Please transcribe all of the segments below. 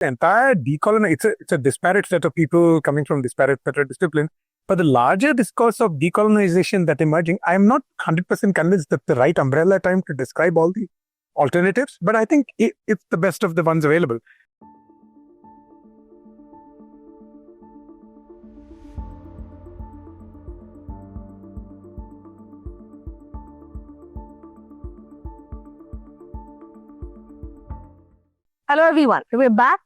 The entire decolonization, it's a disparate set of people coming from disparate set of disciplines. But the larger discourse of decolonization that emerging, I'm not 100% convinced that the right umbrella term to describe all the alternatives, but I think it's the best of the ones available. Hello everyone, so we're back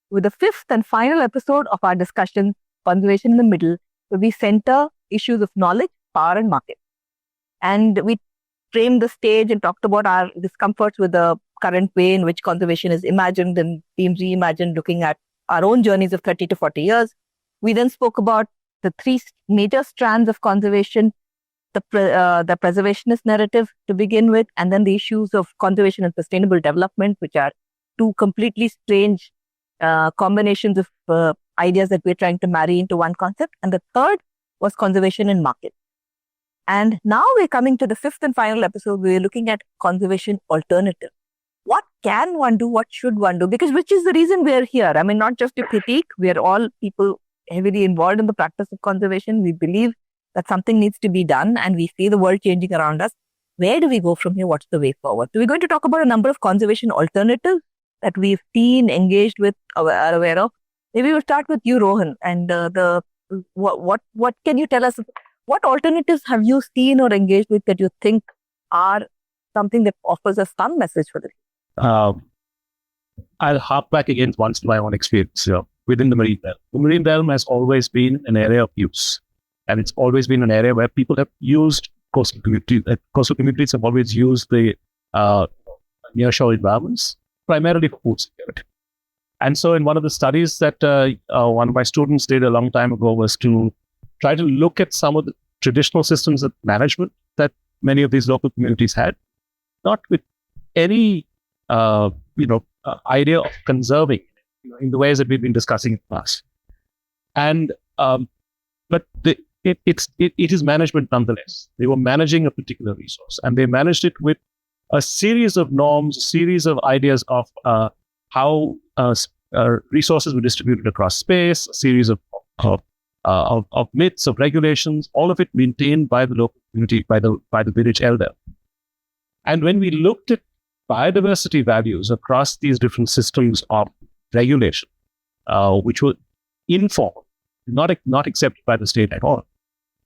with the fifth and final episode of our discussion, Conservation in the Middle, where we center issues of knowledge, power and market. And we framed the stage and talked about our discomforts with the current way in which conservation is imagined and being reimagined, looking at our own journeys of 30 to 40 years. We then spoke about the three major strands of conservation, the preservationist narrative to begin with, and then the issues of conservation and sustainable development, which are two completely strange combinations of ideas that we're trying to marry into one concept. And the third was conservation in market. And now we're coming to the fifth and final episode. We're looking at conservation alternative. What can one do? What should one do? Because which is the reason we're here. I mean, not just to critique. We're all people heavily involved in the practice of conservation. We believe that something needs to be done and we see the world changing around us. Where do we go from here? What's the way forward? So we're going to talk about a number of conservation alternatives that we've seen, engaged with, are aware of. Maybe we'll start with you, Rohan. And what can you tell us? What alternatives have you seen or engaged with that you think are something that offers us some message for this? I'll harp back again once to my own experience within the marine realm. The marine realm has always been an area of use, and it's always been an area where people have used coastal communities. Coastal communities have always used the nearshore environments, primarily for food security. And so in one of the studies that one of my students did a long time ago was to try to look at some of the traditional systems of management that many of these local communities had, not with any idea of conserving in the ways that we've been discussing in the past. And but it is management nonetheless. They were managing a particular resource, and they managed it with a series of norms, a series of ideas of how resources were distributed across space, a series of myths, of regulations, all of it maintained by the local community, by the village elder. And when we looked at biodiversity values across these different systems of regulation, which were informal, not accepted by the state at all,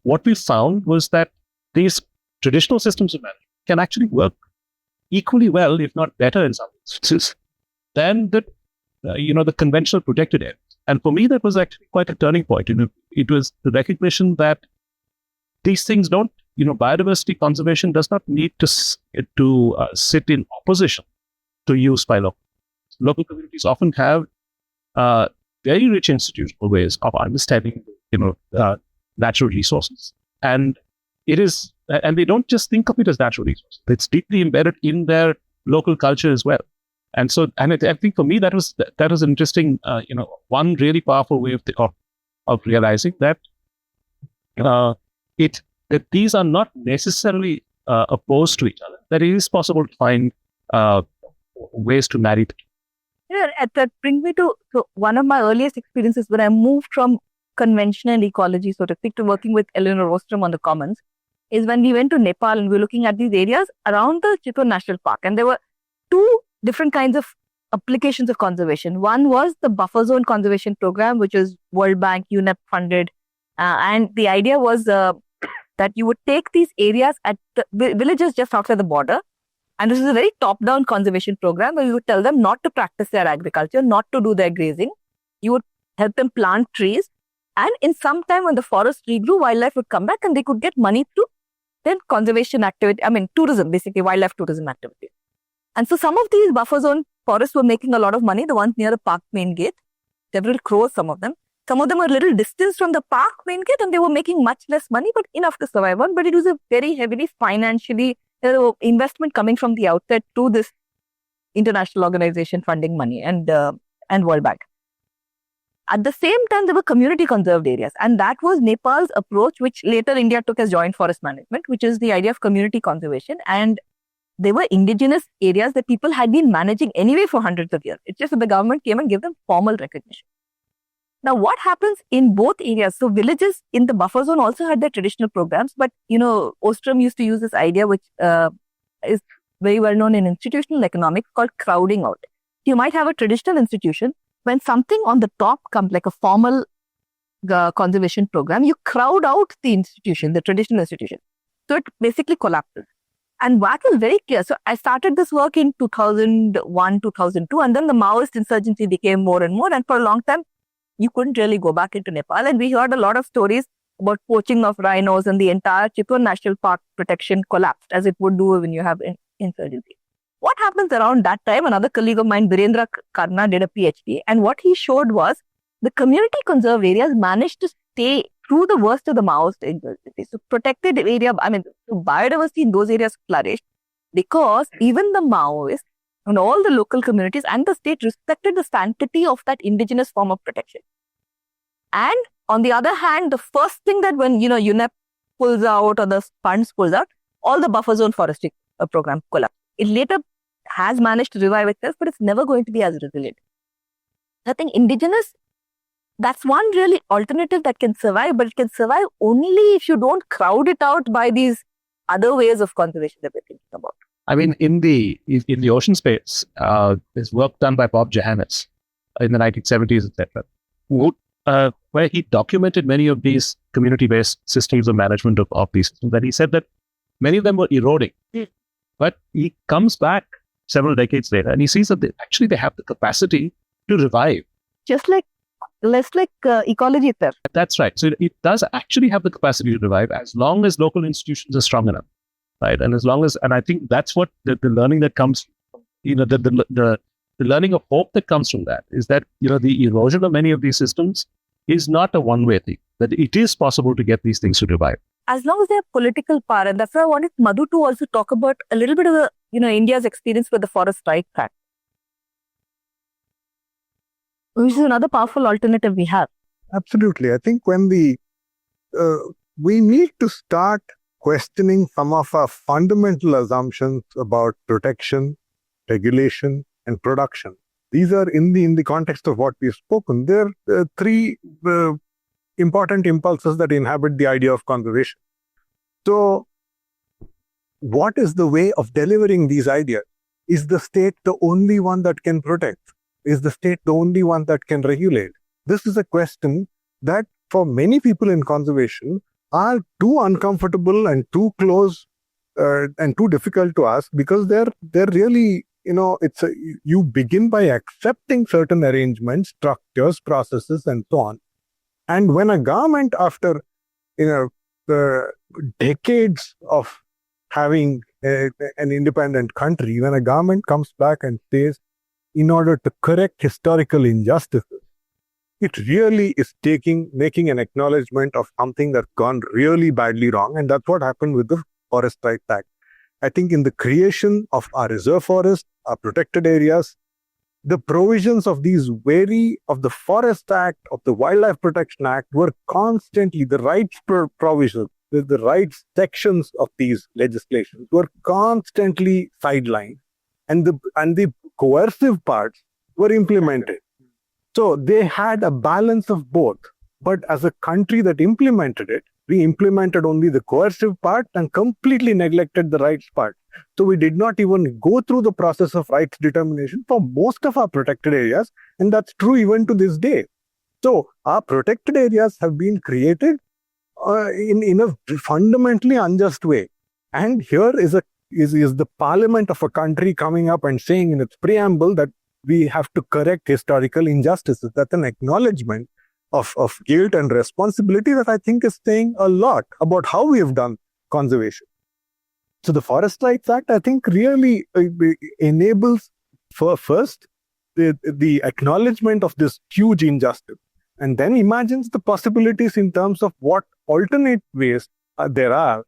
what we found was that these traditional systems of management can actually work equally well, if not better in some instances, than the conventional protected areas. And for me, that was actually quite a turning point. It was the recognition that these things don't, biodiversity conservation does not need to sit in opposition to use by local communities. Often have very rich institutional ways of understanding, natural resources, and they don't just think of it as natural resources. It's deeply embedded in their local culture as well. And so, I think for me that was an interesting, one really powerful way of realizing that that these are not necessarily opposed to each other. That it is possible to find ways to marry them. That brings me to one of my earliest experiences when I moved from conventional ecology, so to speak, to working with Eleanor Ostrom on the Commons, is when we went to Nepal and we were looking at these areas around the Chittor National Park. And there were two different kinds of applications of conservation. One was the buffer zone conservation program, which is World Bank, UNEP funded. And the idea was that you would take these areas at the villages just outside the border. And this is a very top-down conservation program where you would tell them not to practice their agriculture, not to do their grazing. You would help them plant trees. And in some time when the forest regrew, wildlife would come back and they could get money through then conservation activity, tourism, basically wildlife tourism activity. And so some of these buffer zone forests were making a lot of money, the ones near the park main gate, several crores, some of them. Some of them were a little distance from the park main gate and they were making much less money, but enough to survive on. But it was a very heavily financially investment coming from the outset to this international organization funding money and World Bank. At the same time, there were community conserved areas. And that was Nepal's approach, which later India took as joint forest management, which is the idea of community conservation. And they were indigenous areas that people had been managing anyway for hundreds of years. It's just that the government came and gave them formal recognition. Now, what happens in both areas? So villages in the buffer zone also had their traditional programs, but, Ostrom used to use this idea, which is very well known in institutional economics, called crowding out. You might have a traditional institution. When something on the top comes, like a formal conservation program, you crowd out the institution, the traditional institution. So it basically collapses. And that was very clear. So I started this work in 2001, 2002, and then the Maoist insurgency became more and more. And for a long time, you couldn't really go back into Nepal. And we heard a lot of stories about poaching of rhinos, and the entire Chitwan National Park protection collapsed, as it would do when you have insurgency. What happens around that time? Another colleague of mine, Birendra Karna, did a PhD. And what he showed was the community conserved areas managed to stay through the worst of the Maoist insurgency. So protected area, biodiversity in those areas flourished because even the Maoists and all the local communities and the state respected the sanctity of that indigenous form of protection. And on the other hand, the first thing that when, UNEP pulls out or the funds pulls out, all the buffer zone forestry program collapsed. It later has managed to revive itself, but it's never going to be as resilient. I think indigenous, that's one really alternative that can survive, but it can survive only if you don't crowd it out by these other ways of conservation that we're thinking about. I mean, in the ocean space, there's work done by Bob Johannes in the 1970s, etc., where he documented many of these community-based systems of management of these systems. And he said that many of them were eroding. But he comes back several decades later and he sees that they have the capacity to revive. Just like ecology theft. That's right. So it does actually have the capacity to revive as long as local institutions are strong enough, right? And and I think that's what the learning that comes, the learning of hope that comes from that is that, the erosion of many of these systems is not a one-way thing, that it is possible to get these things to revive. As long as they have political power, and that's why I wanted Madhu to also talk about a little bit of the, India's experience with the Forest Rights Act, which is another powerful alternative we have. Absolutely. I think when we need to start questioning some of our fundamental assumptions about protection, regulation, and production. These are in the context of what we've spoken. There are three important impulses that inhabit the idea of conservation. So, what is the way of delivering these ideas? Is the state the only one that can protect? Is the state the only one that can regulate? This is a question that for many people in conservation are too uncomfortable and too close and too difficult to ask, because they're really, you begin by accepting certain arrangements, structures, processes, and so on. And when a government, after the decades of having an independent country, when a government comes back and says, in order to correct historical injustices, it really is making an acknowledgement of something that's gone really badly wrong. And that's what happened with the Forest Rights Act. I think in the creation of our reserve forests, our protected areas, the provisions of of the Forest Act, of the Wildlife Protection Act were constantly, the rights provisions, the rights sections of these legislations were constantly sidelined, and the coercive parts were implemented. So they had a balance of both. But as a country that implemented it, we implemented only the coercive part and completely neglected the rights part. So we did not even go through the process of rights determination for most of our protected areas, and that's true even to this day. So our protected areas have been created in a fundamentally unjust way. And here is the parliament of a country coming up and saying in its preamble that we have to correct historical injustices. That's an acknowledgement of guilt and responsibility that I think is saying a lot about how we have done conservation. So the Forest Rights Act, I think, really enables first the acknowledgement of this huge injustice, and then imagines the possibilities in terms of what alternate ways there are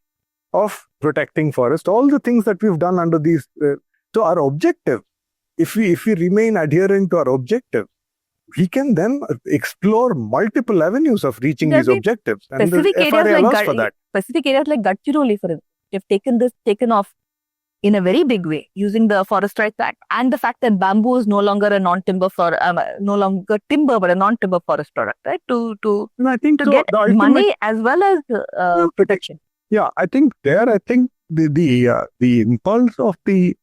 of protecting forest, all the things that we've done under these. So our objective, if we remain adherent to our objective, we can then explore multiple avenues of reaching these objectives. And Specific the FRA allows for that. Specific areas like Gadchiroli, for instance, they've taken off in a very big way using the Forest Rights Act and the fact that bamboo is no longer a non-timber for no longer timber but a non-timber forest product, right? To And I think get money as well as protection. Yeah, I think the impulse of the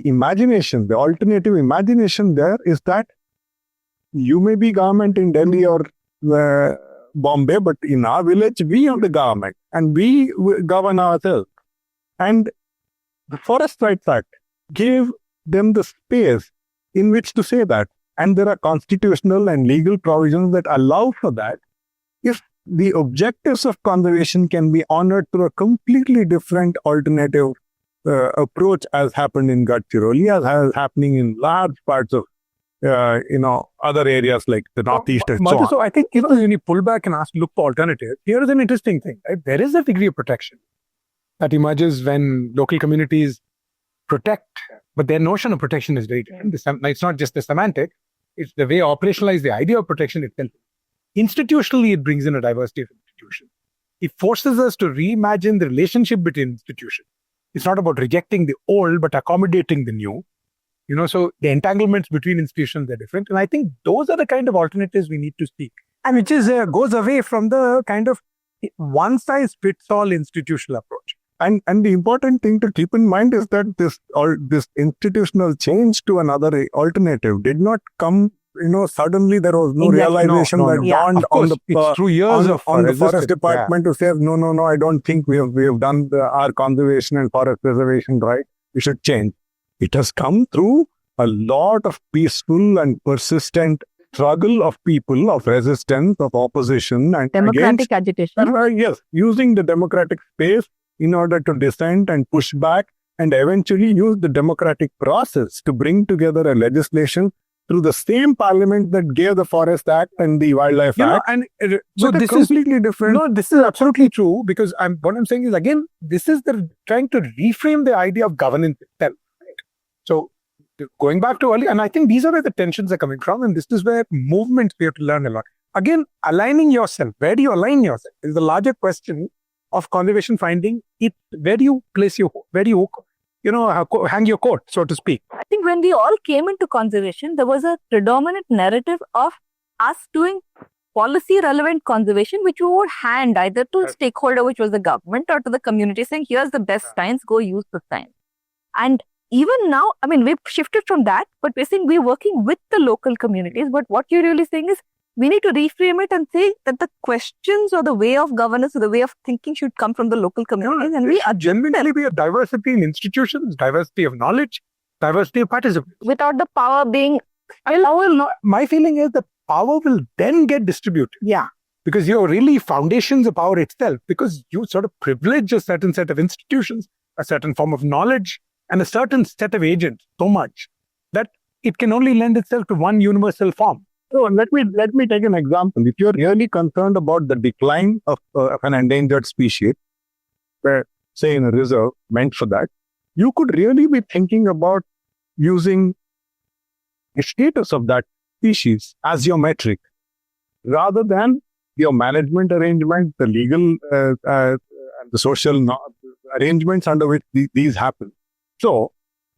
imagination, the alternative imagination there is that you may be government in Delhi or Bombay, but in our village we are the government and we govern ourselves. And the Forest Rights Act gave them the space in which to say that. And there are constitutional and legal provisions that allow for that. If the objectives of conservation can be honored through a completely different alternative approach, as happened in Gadchiroli, as is happening in large parts of other areas like the Northeast and so on. So I think when you pull back and look for alternatives, here is an interesting thing. Right? There is a degree of protection that emerges when local communities protect, but their notion of protection is very different. It's not just the semantic; it's the way operationalize the idea of protection itself. Institutionally, it brings in a diversity of institutions. It forces us to reimagine the relationship between institutions. It's not about rejecting the old, but accommodating the new. So the entanglements between institutions are different. And I think those are the kind of alternatives we need to seek. And which is goes away from the kind of one-size-fits-all institutional approach. And the important thing to keep in mind is that this institutional change to another alternative did not come, suddenly there was no realization that dawned on the through years on the forest department to say, no, I don't think we have done our conservation and forest preservation right. We should change. It has come through a lot of peaceful and persistent struggle of people, of resistance, of opposition, and democratic agitation. Yes, using the democratic space in order to dissent and push back, and eventually use the democratic process to bring together a legislation through the same parliament that gave the Forest Act and the Wildlife Act. So this is completely different. No, this is absolutely true, because what I'm saying is, again, this is trying to reframe the idea of governance itself. So going back to earlier, and I think these are where the tensions are coming from, and this is where movements we have to learn a lot. Again, aligning yourself. Where do you align yourself? Is the larger question of conservation finding. It's where do you place hang your coat, so to speak. I think when we all came into conservation, there was a predominant narrative of us doing policy relevant conservation, which we would hand either to a stakeholder, which was the government, or to the community, saying, here's the best science, go use the science. And even now, we've shifted from that, but we're saying we're working with the local communities. But what you're really saying is we need to reframe it and say that the questions or the way of governance or the way of thinking should come from the local communities. And we are genuinely be a diversity in institutions, diversity of knowledge, diversity of participants. Without the power being... My feeling is the power will then get distributed. Yeah. Because you're really foundations of power itself, because you sort of privilege a certain set of institutions, a certain form of knowledge, and a certain set of agents so much that it can only lend itself to one universal form. So let me take an example. If you're really concerned about the decline of an endangered species, say in a reserve meant for that, you could really be thinking about using the status of that species as your metric, rather than your management arrangement, the legal and the social arrangements under which these happen. So,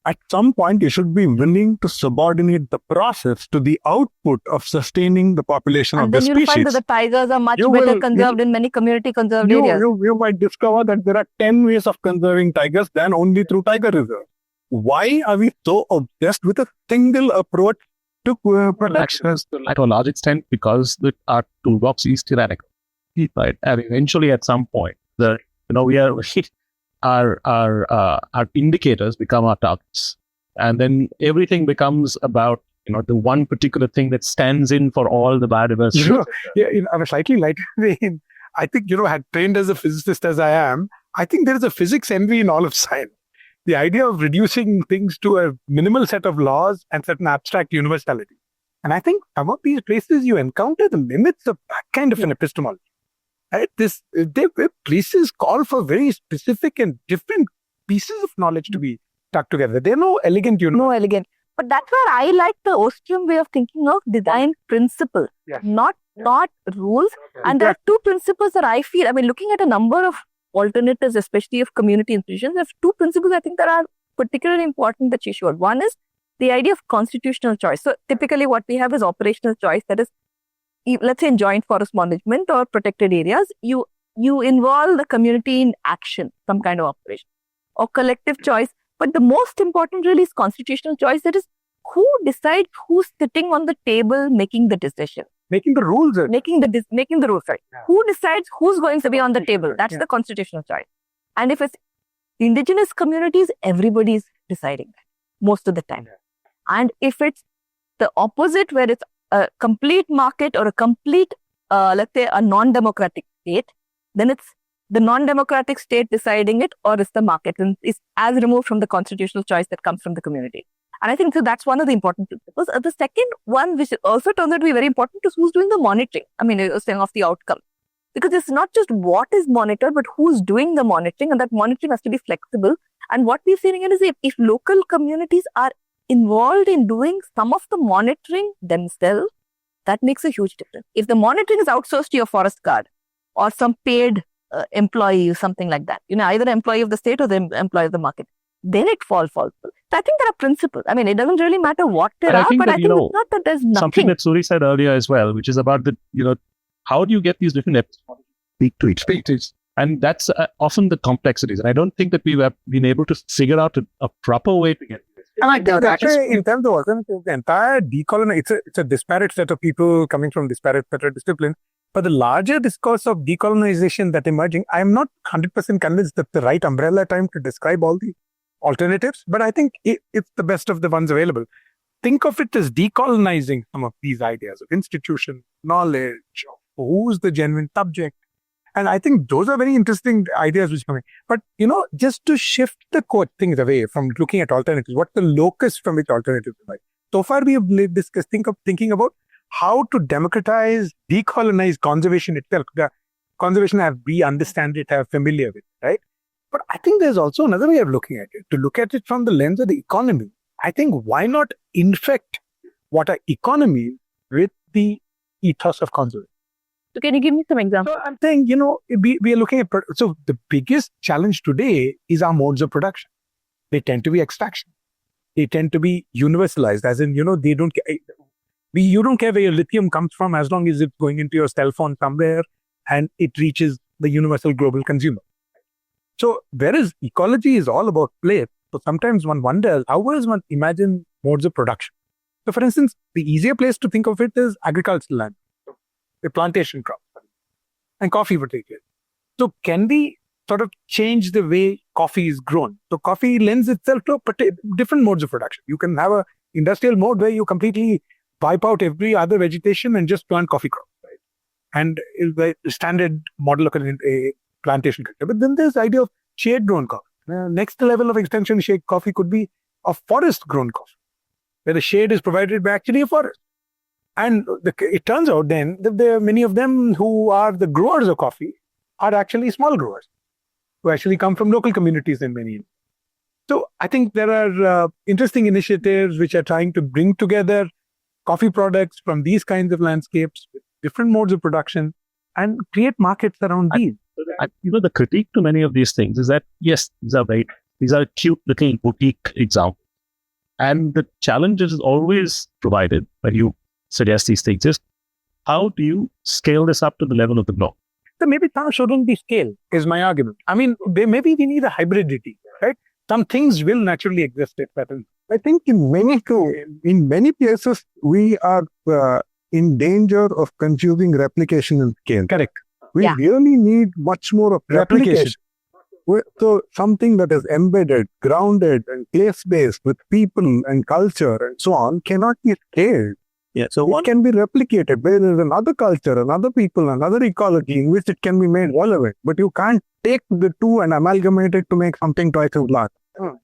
at some point, you should be willing to subordinate the process to the output of sustaining the population of the species. And then you'll find that the tigers are much better conserved in many community conserved areas. You might discover that there are 10 ways of conserving tigers than only through tiger reserves. Why are we so obsessed with a single approach to protection? To a large extent, because our toolbox is tyrannical. Right? And eventually, at some point, our indicators become our targets, and then everything becomes about the one particular thing that stands in for all the biodiversity. On a slightly lighter vein, I think had trained as a physicist as I am, I think there is a physics envy in all of science. The idea of reducing things to a minimal set of laws and certain abstract universality, and I think some of these places you encounter the limits of that kind of an epistemology. Right? Places call for very specific and different pieces of knowledge to be stuck together. They're no elegant. No elegant. But that's where I like the Austrian way of thinking of design principle, not rules. Okay. And there are two principles that I feel, looking at a number of alternatives, especially of community institutions, there are two principles I think that are particularly important that she showed. One is the idea of constitutional choice. So typically what we have is operational choice. That is, let's say in joint forest management or protected areas, you involve the community in action, some kind of operation, or collective choice. But the most important really is constitutional choice. That is, who decides who's sitting on the table making the decision? Making the rules. Making the rules, right? Yeah. Who decides who's going to be on the table? That's the constitutional choice. And if it's indigenous communities, everybody's deciding that most of the time. Yeah. And if it's the opposite, where it's a complete market or a complete, let's say, a non-democratic state, then it's the non-democratic state deciding it, or it's the market, and it's as removed from the constitutional choice that comes from the community. And I think so that's one of the important principles. The second one, which also turns out to be very important, is who's doing the monitoring. I mean, you're saying of the outcome. Because it's not just what is monitored, but who's doing the monitoring, and that monitoring has to be flexible. And what we're seeing is if local communities are involved in doing some of the monitoring themselves, that makes a huge difference. If the monitoring is outsourced to your forest guard or some paid employee or something like that, either an employee of the state or the employee of the market, then it falls. So I think there are principles. I mean, it doesn't really matter what there are, but I think it's not that there's nothing. Something that Suri said earlier as well, which is about how do you get these different episodes? Speak to each. And that's often the complexities. And I don't think that we have been able to figure out a proper way to get this. And I think actually, in terms of alternatives, the entire decolonization, it's a disparate set of people coming from disparate set of disciplines. But the larger discourse of decolonization that emerging, I'm not 100% convinced that the right umbrella term to describe all the alternatives, but I think it's the best of the ones available. Think of it as decolonizing some of these ideas of institution, knowledge, of who's the genuine subject. And I think those are very interesting ideas which come in. But, just to shift the core things away from looking at alternatives, what's the locus from which alternatives emerge? So far, we have discussed thinking about how to democratize, decolonize conservation itself. The conservation we understand it, are familiar with, right? But I think there's also another way of looking at it. To look at it from the lens of the economy, I think why not infect what are economies with the ethos of conservation? So can you give me some examples? So I'm saying, we are looking at, so the biggest challenge today is our modes of production. They tend to be extraction. They tend to be universalized, as in, they don't care. You don't care where your lithium comes from as long as it's going into your cell phone somewhere and it reaches the universal global consumer. So whereas ecology is all about place, so sometimes one wonders, how does one imagine modes of production? So for instance, the easier place to think of it is agricultural land, the plantation crop, and coffee particularly. So can we sort of change the way coffee is grown? So coffee lends itself to different modes of production. You can have an industrial mode where you completely wipe out every other vegetation and just plant coffee crops, right? And the standard model of a plantation culture. But then there's the idea of shade-grown coffee. Next level of extension shade coffee could be a forest-grown coffee, where the shade is provided by actually a forest. And it turns out then that there are many of them who are the growers of coffee are actually small growers who actually come from local communities in many. So I think there are interesting initiatives which are trying to bring together coffee products from these kinds of landscapes with different modes of production and create markets around these. The critique to many of these things is that, yes, these are cute little boutique examples. And the challenge is always provided when you suggest these things is, how do you scale this up to the level of the globe? So maybe that shouldn't be scale, is my argument. I mean, maybe we need a hybridity, right? Some things will naturally exist at patterns. I think in many places, we are in danger of confusing replication and scale. Correct. We really need much more of replication. So something that is embedded, grounded, and place-based with people and culture and so on cannot be scaled. Yeah. So it can be replicated. There is another culture, another people, another ecology in which it can be made relevant. But you can't take the two and amalgamate it to make something twice as large.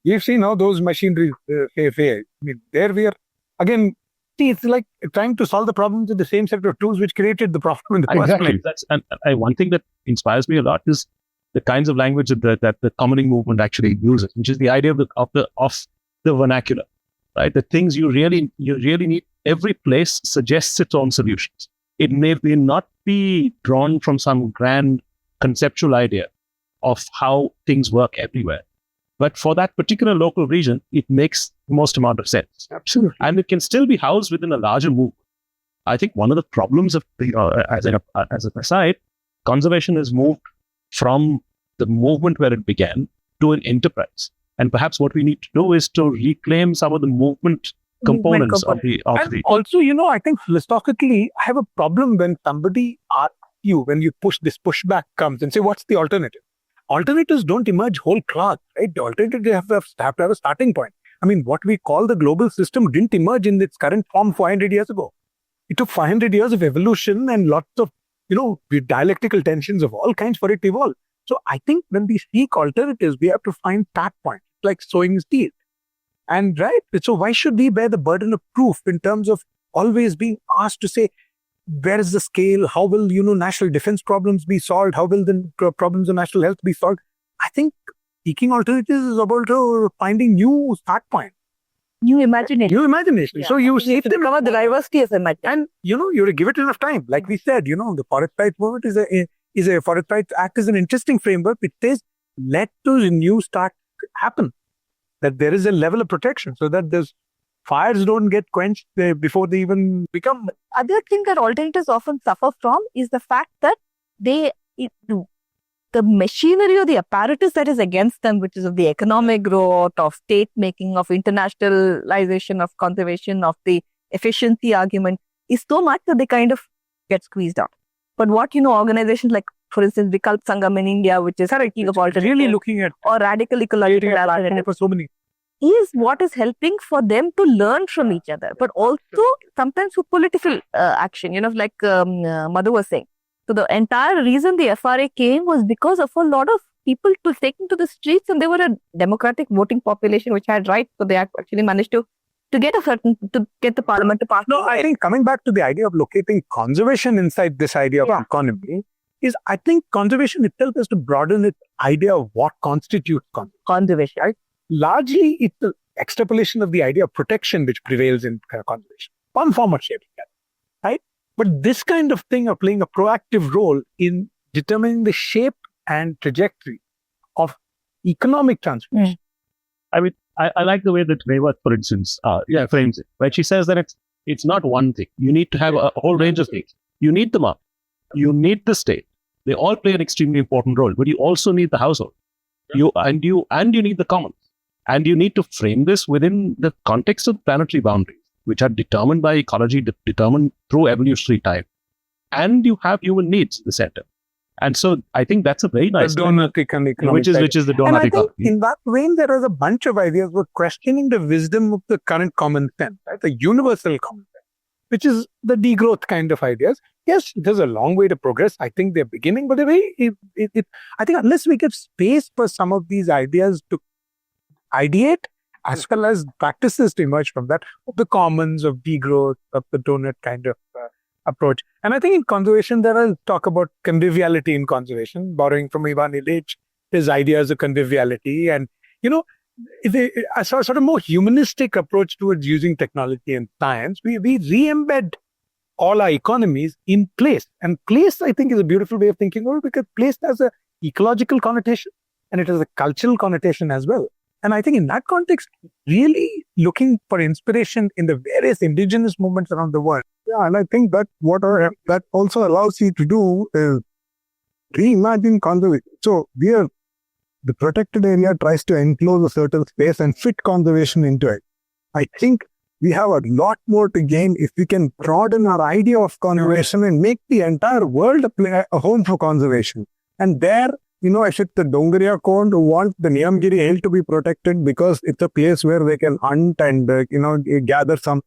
You've seen how those machineries fail. I mean, there we are, again, it's like trying to solve the problems with the same set of tools which created the problem in the first place. And one thing that inspires me a lot is the kinds of language that the commoning movement actually uses, which is the idea of the vernacular, right? The things you really need. Every place suggests its own solutions. It may not be drawn from some grand conceptual idea of how things work everywhere. But for that particular local region, it makes the most amount of sense. Absolutely. And it can still be housed within a larger movement. I think one of the problems of, as an aside, conservation has moved from the movement where it began to an enterprise. And perhaps what we need to do is to reclaim some of the movement components of the. Also, I think philosophically, I have a problem when somebody asks you, when you pushback comes and say, what's the alternative? Alternatives don't emerge whole cloth, right? The alternative, they have to have a starting point. I mean, what we call the global system didn't emerge in its current form 500 years ago. It took 500 years of evolution and lots of, dialectical tensions of all kinds for it to evolve. So I think when we seek alternatives, we have to find that point, like sowing seeds. And right, so why should we bear the burden of proof in terms of always being asked to say, where is the scale? How will, national defense problems be solved? How will the problems of national health be solved? I think seeking alternatives is about finding new start points. New imagination. Yeah. So you need to cover the diversity as imagination. And, you have to give it enough time. Like we said, the Forest Rights Movement is a Forest Rights Act is an interesting framework. It says, let those new start happen. That there is a level of protection so that those fires don't get quenched before they even become. Other thing that alternatives often suffer from is the fact that the machinery or the apparatus that is against them, which is of the economic growth, of state making, of internationalization, of conservation, of the efficiency argument, is so much that they kind of get squeezed out. But what, organizations like, for instance, Vikalp Sangam in India, which is speaking of alternatives, really looking at or radical ecological alternatives, for so many, is what is helping for them to learn from each other, but also sometimes for political action, like Madhu was saying. So the entire reason the FRA came was because of a lot of people to taken to the streets, and they were a democratic voting population which had rights, so they actually managed to get the parliament to pass. No, I think coming back to the idea of locating conservation inside this idea of economy is, I think conservation itself is to broaden its idea of what constitutes conservation. Right? Largely, it's the extrapolation of the idea of protection which prevails in conservation. One form of shaping that, right? But this kind of thing of playing a proactive role in determining the shape and trajectory of economic transformation. I mean, I like the way that Reva, for instance, frames it. Right? She says that it's not one thing. You need to have a whole range of things. You need the market. You need the state. They all play an extremely important role. But you also need the household. You need the commons. And you need to frame this within the context of planetary boundaries, which are determined by ecology, determined through evolutionary time. And you have human needs at the center. And so I think that's a very nice thing, which is the donut and I think economy. In that vein, there is a bunch of ideas for questioning the wisdom of the current common sense, right? The universal common sense, which is the degrowth kind of ideas. Yes, there's a long way to progress. I think they're beginning, but I think unless we give space for some of these ideas to ideate, as well as practices to emerge from that, of the commons, of degrowth, of the donut kind of approach. And I think in conservation, there is talk about conviviality in conservation, borrowing from Ivan Illich, his ideas of conviviality. And, a sort of more humanistic approach towards using technology and science, we re-embed all our economies in place. And place, I think, is a beautiful way of thinking about it, because place has an ecological connotation and it has a cultural connotation as well. And I think in that context, really looking for inspiration in the various indigenous movements around the world. Yeah, and I think that that also allows you to do is reimagine conservation. So the protected area tries to enclose a certain space and fit conservation into it. I think we have a lot more to gain if we can broaden our idea of conservation and make the entire world a home for conservation. And there, if it's the Dongaria Code who want the Niyamgiri Hill to be protected because it's a place where they can hunt and, gather some.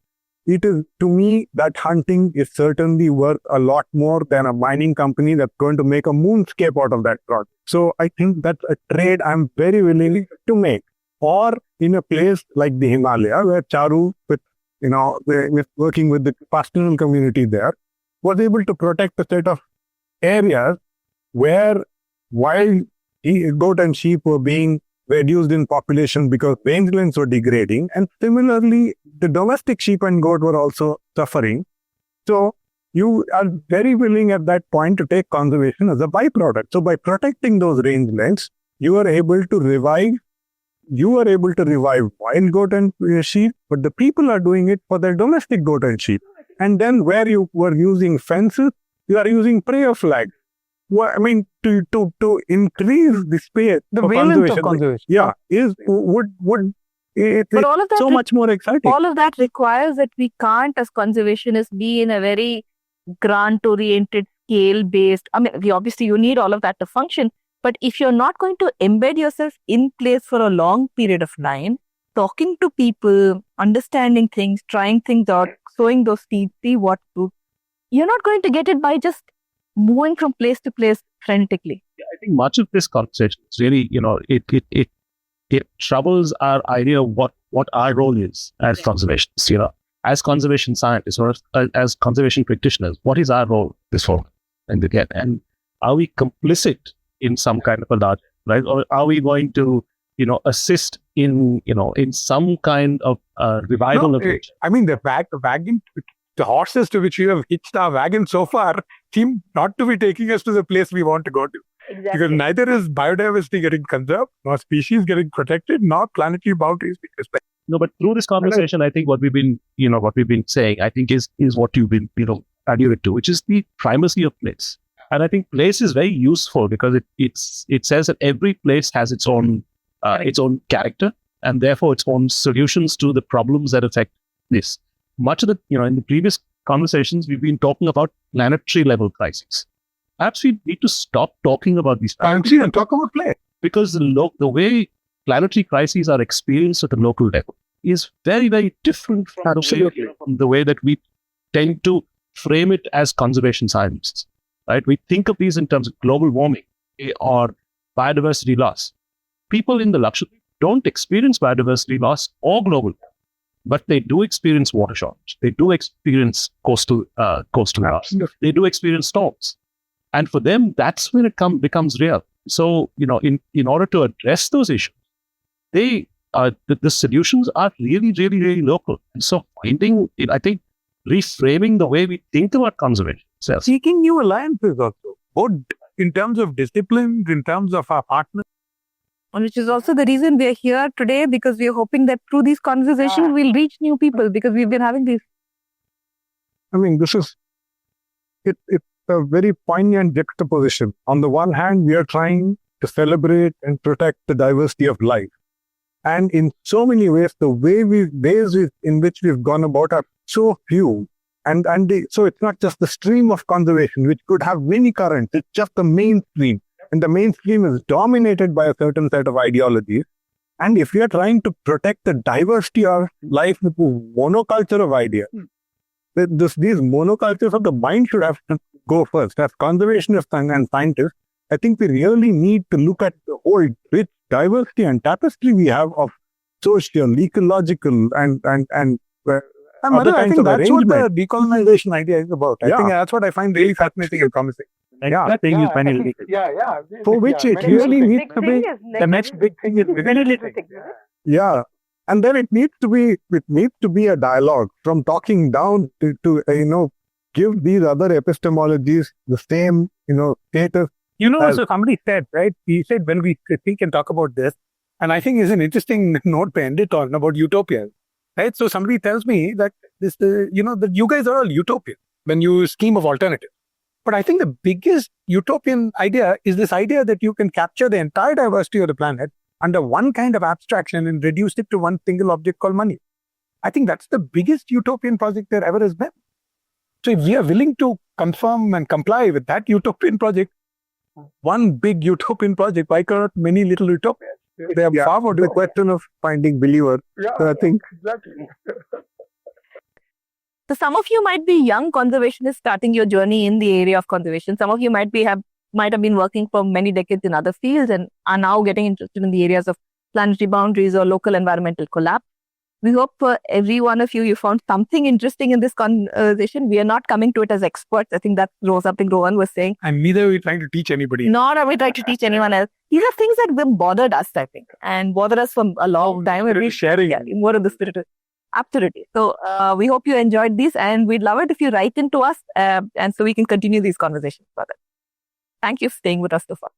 It is, to me, that hunting is certainly worth a lot more than a mining company that's going to make a moonscape out of that project. So I think that's a trade I'm very willing to make. Or in a place like the Himalaya, where Charu, with working with the pastoral community there, was able to protect a set of areas where wild goat and sheep were being reduced in population because rangelands were degrading. And similarly, the domestic sheep and goat were also suffering. So you are very willing at that point to take conservation as a byproduct. So by protecting those rangelands, you are able to revive wild goat and sheep, but the people are doing it for their domestic goat and sheep. And then where you were using fences, you are using prayer flags. Well, I mean, to increase the space The for valence of conservation. Yeah, would it But all of that so much more exciting. all of that requires that we can't, as conservationists, be in a very grant-oriented, scale-based. I mean, you need all of that to function. But if you're not going to embed yourself in place for a long period of time, talking to people, understanding things, trying things out, sowing those seeds, see what fruit, you're not going to get it by just moving from place to place frantically. I think much of this conversation is really, it troubles our idea of what our role is as conservationists, as conservation scientists or as conservation practitioners. What is our role this for? And are we complicit in some kind of a large, right? Or are we going to, assist in some kind of revival of nature? I mean, the wagon, the horses to which we have hitched our wagon so far seem not to be taking us to the place we want to go to. Because neither is biodiversity getting conserved, nor species getting protected, nor planetary boundaries being respected. No, but through this conversation, I think what we've been saying, I think is what you've been, alluded to, which is the primacy of place. And I think place is very useful because it says that every place has its own character and therefore its own solutions to the problems that affect this. Much of the, in the previous conversations, we've been talking about planetary level crises. Perhaps we need to stop talking about these Planetary and talk about place. because the way planetary crises are experienced at the local level is very, very different from the way that we tend to frame it as conservation scientists. Right? We think of these in terms of global warming or biodiversity loss. People in the Lakshadweep don't experience biodiversity loss or global warming, but they do experience water shortage. They do experience coastal loss. They do experience storms. And for them, that's when it becomes real. So, in order to address those issues, the solutions are really, really, really local. And so reframing the way we think about conservation itself. Seeking new alliances also, both in terms of disciplines, in terms of our partners. And which is also the reason we are here today, because we are hoping that through these conversations, we'll reach new people, because we've been having these. I mean, this is it's a very poignant juxtaposition. On the one hand, we are trying to celebrate and protect the diversity of life. And in so many ways, the ways in which we've gone about are so few. So it's not just the stream of conservation, which could have many currents. It's just the mainstream. And the mainstream is dominated by a certain set of ideologies. And if we are trying to protect the diversity of life with a monoculture of ideas, these monocultures of the mind should have to go first. As conservationists and scientists, I think we really need to look at the whole rich diversity and tapestry we have of social, ecological, and Madhu, I think that's what the decolonization idea is about. I think that's what I find really fascinating and promising. That thing is finally. For which it really needs to be the next big thing is living. Yeah. And then it needs to be a dialogue from talking down to give these other epistemologies the same, status. So somebody said, right? He said, when we think and talk about this, and I think it's an interesting note to end it on about utopias, right? So somebody tells me that that you guys are all utopian when you scheme of alternatives. But I think the biggest utopian idea is this idea that you can capture the entire diversity of the planet under one kind of abstraction and reduce it to one single object called money. I think that's the biggest utopian project there ever has been. So if we are willing to confirm and comply with that utopian project, one big utopian project, why cannot many little utopias? They are far more the question of finding believers. So I think exactly. So some of you might be young conservationists starting your journey in the area of conservation. Some of you might have been working for many decades in other fields and are now getting interested in the areas of planetary boundaries or local environmental collapse. We hope for every one of you found something interesting in this conversation. We are not coming to it as experts. I think that's something Rohan was saying. And neither are we trying to teach anybody. Nor are we trying to teach anyone else. These are things that have bothered us, I think, and bothered us for a long time. Sharing. Yeah, more of the spirit. Absolutely. So we hope you enjoyed these, and we'd love it if you write into us, and so we can continue these conversations further. Thank you for staying with us so far.